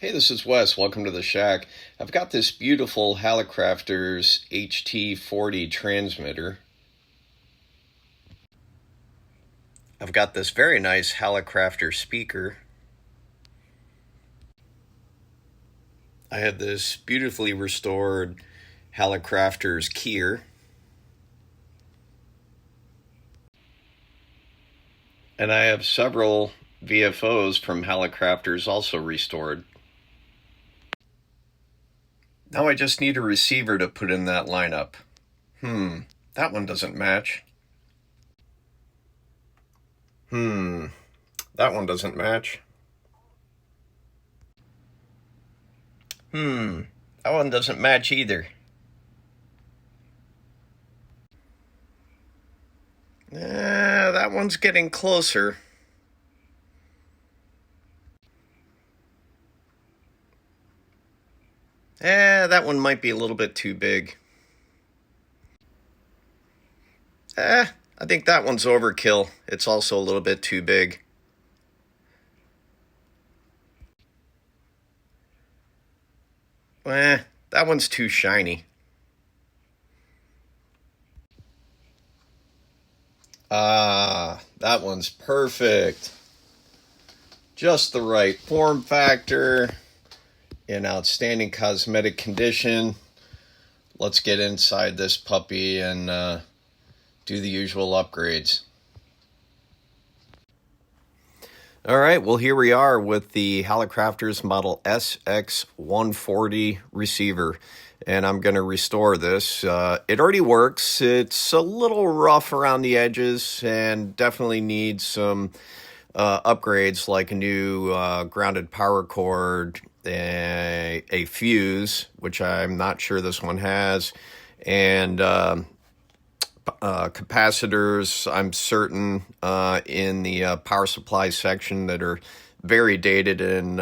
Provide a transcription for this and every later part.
Hey, this is Wes. Welcome to the shack. I've got this beautiful Hallicrafters HT-40 transmitter. I've got this very nice Hallicrafter speaker. I have this beautifully restored Hallicrafters keyer. And I have several VFOs from Hallicrafters also restored. Now I just need a receiver to put in that lineup. That one doesn't match. That one doesn't match. That one doesn't match either. That one's getting closer. That one might be a little bit too big. I think that one's overkill. It's also a little bit too big. That one's too shiny. That one's perfect. Just the right form factor, in outstanding cosmetic condition. Let's get inside this puppy and do the usual upgrades. All right, well, here we are with the Hallicrafters model SX140 receiver, and I'm going to restore this. It already works. It's a little rough around the edges and definitely needs some upgrades like a new grounded power cord, a fuse, which I'm not sure this one has, and capacitors, I'm certain, in the power supply section that are very dated. And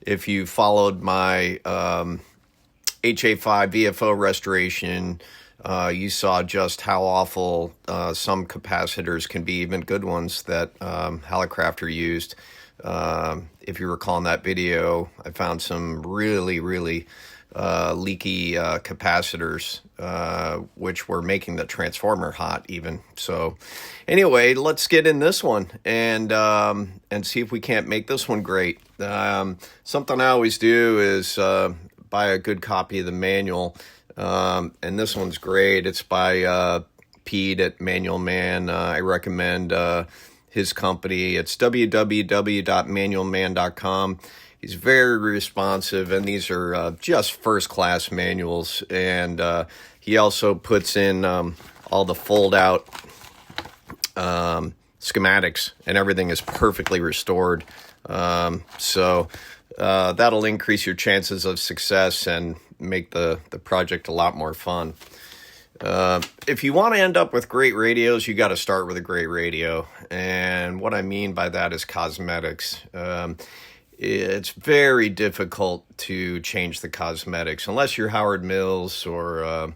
if you followed my HA5 VFO restoration, you saw just how awful some capacitors can be, even good ones that Hallicrafter used. If you recall in that video, I found some really leaky capacitors, which were making the transformer hot even. So anyway, let's get in this one and see if we can't make this one great. Something I always do is buy a good copy of the manual, and this one's great. It's by Pete at Manual Man. I recommend his company. It's www.manualman.com. He's very responsive, and these are just first-class manuals. And he also puts in all the fold-out schematics, and everything is perfectly restored. So that'll increase your chances of success and make the project a lot more fun. If you want to end up with great radios, you got to start with a great radio. And what I mean by that is cosmetics. It's very difficult to change the cosmetics unless you're Howard Mills or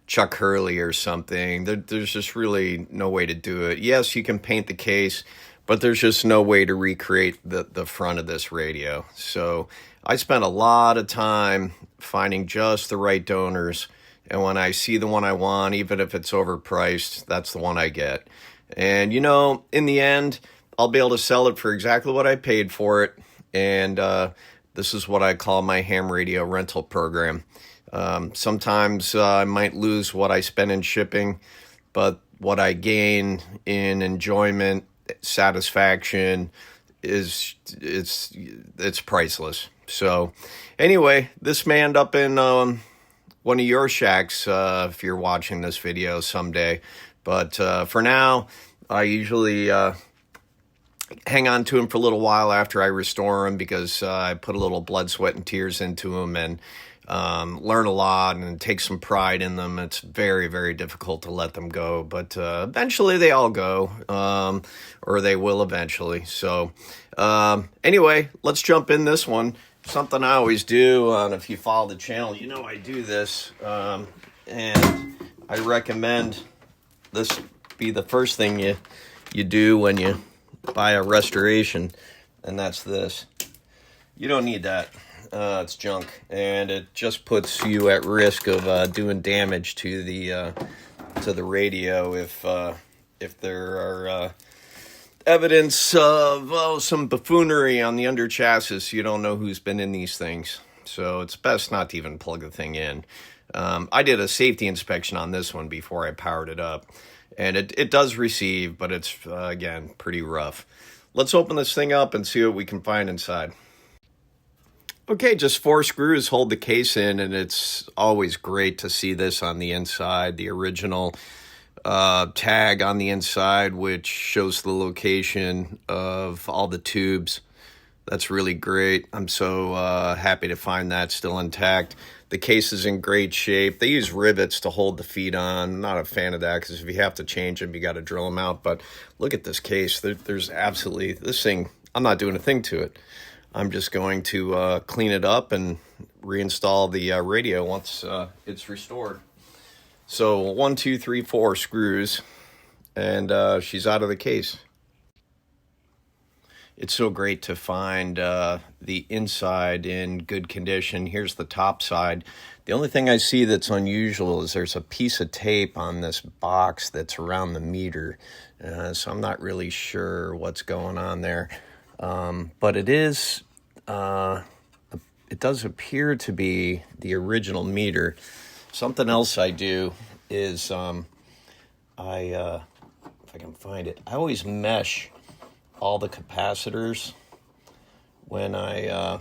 Chuck Hurley or something. There's just really no way to do it. Yes, you can paint the case, but there's just no way to recreate the front of this radio. So I spent a lot of time finding just the right donors. And when I see the one I want, even if it's overpriced, that's the one I get. And, you know, in the end, I'll be able to sell it for exactly what I paid for it. And this is what I call my ham radio rental program. Sometimes I might lose what I spend in shipping, but what I gain in enjoyment, satisfaction, it's priceless. So anyway, this may end up in one of your shacks if you're watching this video someday. But for now, I usually hang on to them for a little while after I restore them, because I put a little blood, sweat, and tears into them and learn a lot and take some pride in them. It's very difficult to let them go, but eventually they all go, or they will eventually. So anyway, let's jump in this one. Something I always do, and if you follow the channel, you know I do this, and I recommend this be the first thing you do when you buy a restoration, and that's this. You don't need that. It's junk, and it just puts you at risk of doing damage to the radio if there are evidence of some buffoonery on the under chassis. You don't know who's been in these things, so it's best not to even plug the thing in. I did a safety inspection on this one before I powered it up, and it does receive, but it's again pretty rough. Let's open this thing up and see what we can find inside. Okay, just 4 screws hold the case in, and it's always great to see this on the inside. The original tag on the inside, which shows the location of all the tubes. That's really great. I'm so happy to find that still intact. The case is in great shape. They use rivets to hold the feet on. I'm not a fan of that because if you have to change them, you got to drill them out. But look at this case. There's absolutely, this thing, I'm not doing a thing to it. I'm just going to clean it up and reinstall the radio once it's restored. So 1, 2, 3, 4 screws, and she's out of the case. It's so great to find the inside in good condition. Here's the top side. The only thing I see that's unusual is there's a piece of tape on this box that's around the meter. So I'm not really sure what's going on there. But it is, it does appear to be the original meter. Something else I do is, if I can find it, I always mesh all the capacitors when I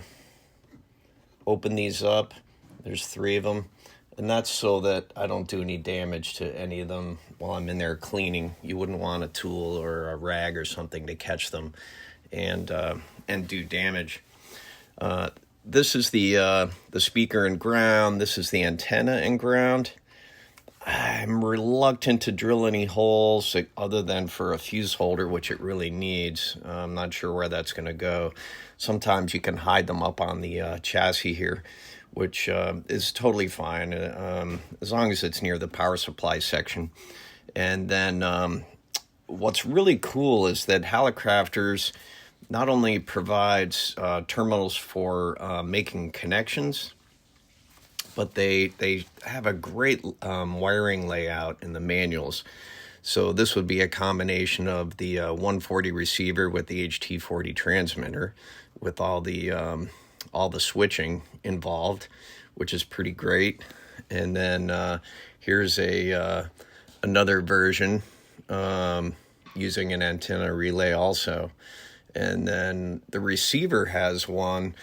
open these up. There's 3 of them, and that's so that I don't do any damage to any of them while I'm in there cleaning. You wouldn't want a tool or a rag or something to catch them and do damage. This is the speaker and ground. This is the antenna and ground. I'm reluctant to drill any holes other than for a fuse holder, which it really needs. I'm not sure where that's going to go. Sometimes you can hide them up on the chassis here, which is totally fine as long as it's near the power supply section. And then what's really cool is that Hallicrafters not only provides terminals for making connections, but they have a great wiring layout in the manuals. So this would be a combination of the 140 receiver with the HT-40 transmitter, with all the switching involved, which is pretty great. And then here's another version using an antenna relay also. And then the receiver has one.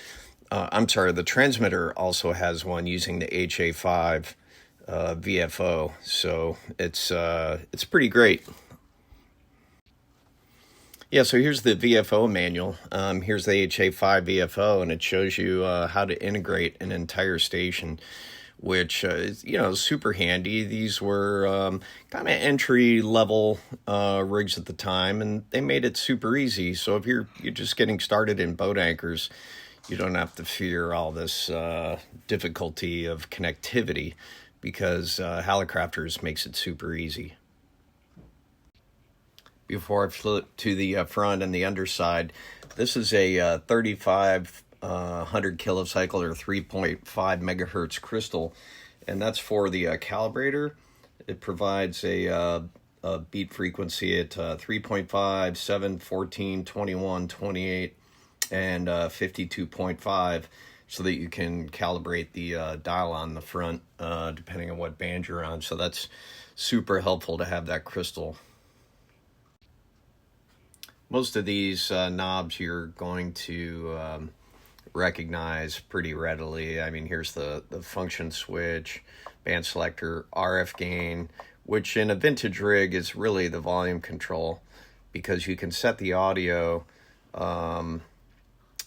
The transmitter also has one using the HA5 VFO. So it's pretty great. Yeah, so here's the VFO manual. Here's the HA5 VFO, and it shows you how to integrate an entire station, which is, super handy. These were kind of entry-level rigs at the time, and they made it super easy. So if you're just getting started in boat anchors, you don't have to fear all this difficulty of connectivity because Hallicrafters makes it super easy. Before I flip to the front and the underside, this is a 3500 kilocycle or 3.5 megahertz crystal, and that's for the calibrator. It provides a beat frequency at 3.5, 7, 14, 21, 28, and 52.5, so that you can calibrate the dial on the front depending on what band you're on. So that's super helpful to have that crystal. Most of these knobs you're going to recognize pretty readily. I mean, here's the function switch, band selector, RF gain, which in a vintage rig is really the volume control, because you can set the audio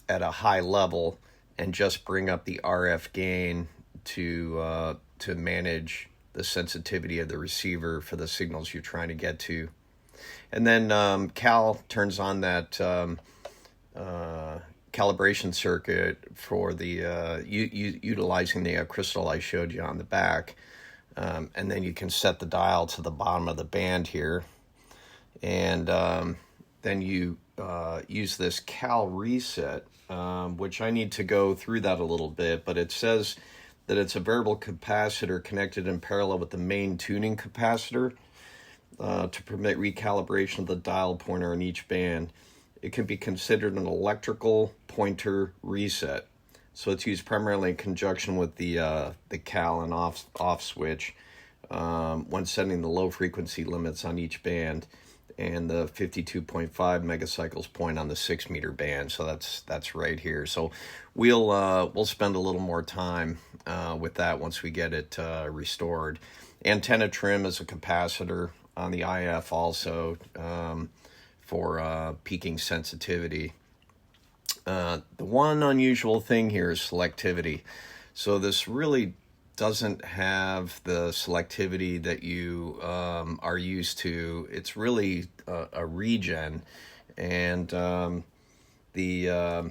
at a high level and just bring up the RF gain to manage the sensitivity of the receiver for the signals you're trying to get to. And then Cal turns on that calibration circuit for the utilizing the crystal I showed you on the back. And then you can set the dial to the bottom of the band here. And then you use this cal reset, which I need to go through that a little bit, but it says that it's a variable capacitor connected in parallel with the main tuning capacitor to permit recalibration of the dial pointer in each band. It can be considered an electrical pointer reset. So it's used primarily in conjunction with the cal and off switch when setting the low frequency limits on each band, and the 52.5 megacycles point on the 6 meter band. So that's right here. So we'll spend a little more time with that once we get it restored. Antenna trim is a capacitor on the IF also for peaking sensitivity. The one unusual thing here is selectivity. So this really doesn't have the selectivity that you are used to. It's really a regen, and the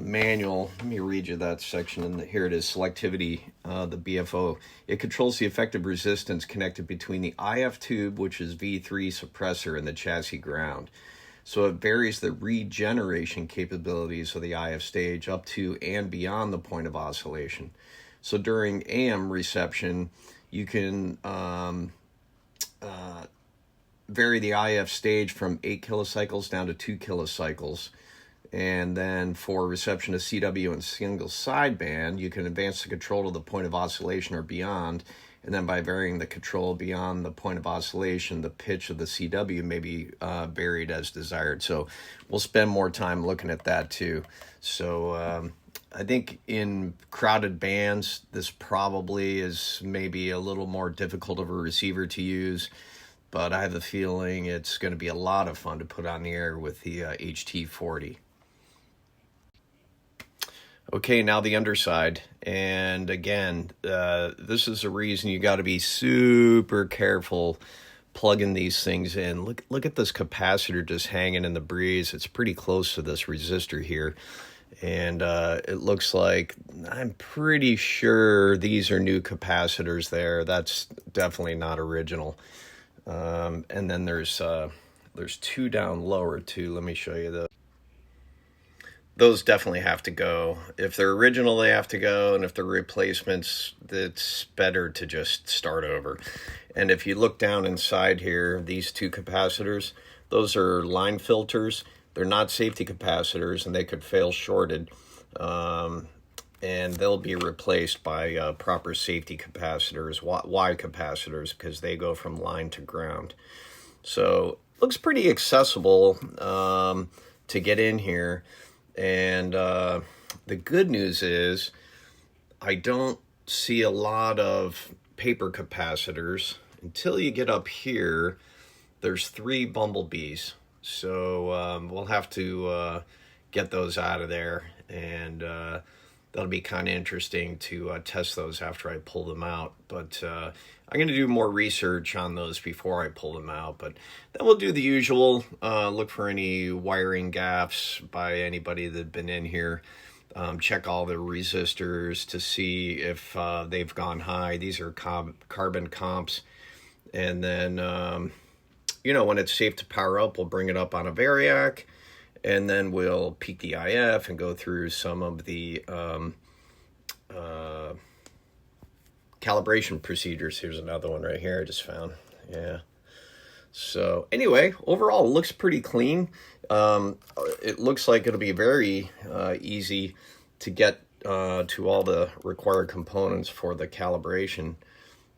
manual, let me read you that section, and here it is, selectivity, the BFO. It controls the effective resistance connected between the IF tube, which is V3 suppressor, and the chassis ground. So it varies the regeneration capabilities of the IF stage up to and beyond the point of oscillation. So during AM reception, you can vary the IF stage from 8 kilocycles down to 2 kilocycles. And then for reception of CW and single sideband, you can advance the control to the point of oscillation or beyond. And then by varying the control beyond the point of oscillation, the pitch of the CW may be varied as desired. So we'll spend more time looking at that too. So I think in crowded bands, this probably is maybe a little more difficult of a receiver to use, but I have a feeling it's going to be a lot of fun to put on the air with the HT-40. Okay, now the underside. And again, this is the reason you got to be super careful plugging these things in. Look at this capacitor just hanging in the breeze. It's pretty close to this resistor here. And it looks like, I'm pretty sure these are new capacitors there. That's definitely not original. And then there's two down lower too. Let me show you the. Those definitely have to go. If they're original, they have to go, and if they're replacements, it's better to just start over. And if you look down inside here, these two capacitors, those are line filters. They're not safety capacitors, and they could fail shorted, and they'll be replaced by proper safety capacitors, Y capacitors, because they go from line to ground. So looks pretty accessible to get in here. And the good news is I don't see a lot of paper capacitors. Until you get up here, there's 3 bumblebees. So we'll have to get those out of there, and that'll be kind of interesting to test those after I pull them out. But I'm going to do more research on those before I pull them out. But then we'll do the usual, look for any wiring gaffes by anybody that's been in here. Check all the resistors to see if they've gone high. These are carbon comps. And then, when it's safe to power up, we'll bring it up on a variac. And then we'll peak the IF and go through some of the calibration procedures. Here's another one right here I just found. Yeah. So anyway, overall, it looks pretty clean. It looks like it'll be very easy to get to all the required components for the calibration.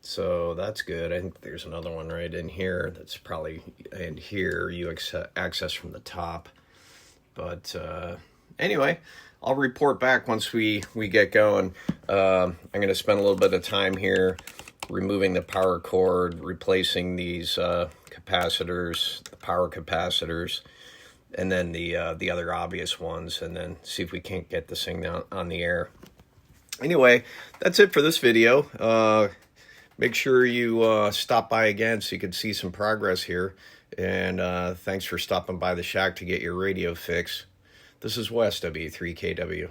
So that's good. I think there's another one right in here that's probably in here. You access from the top. But anyway, I'll report back once we get going. I'm going to spend a little bit of time here removing the power cord, replacing these capacitors, the power capacitors, and then the other obvious ones, and then see if we can't get this thing on the air. Anyway, that's it for this video. Make sure you stop by again so you can see some progress here. And thanks for stopping by the shack to get your radio fix. This is Wes, W3KW.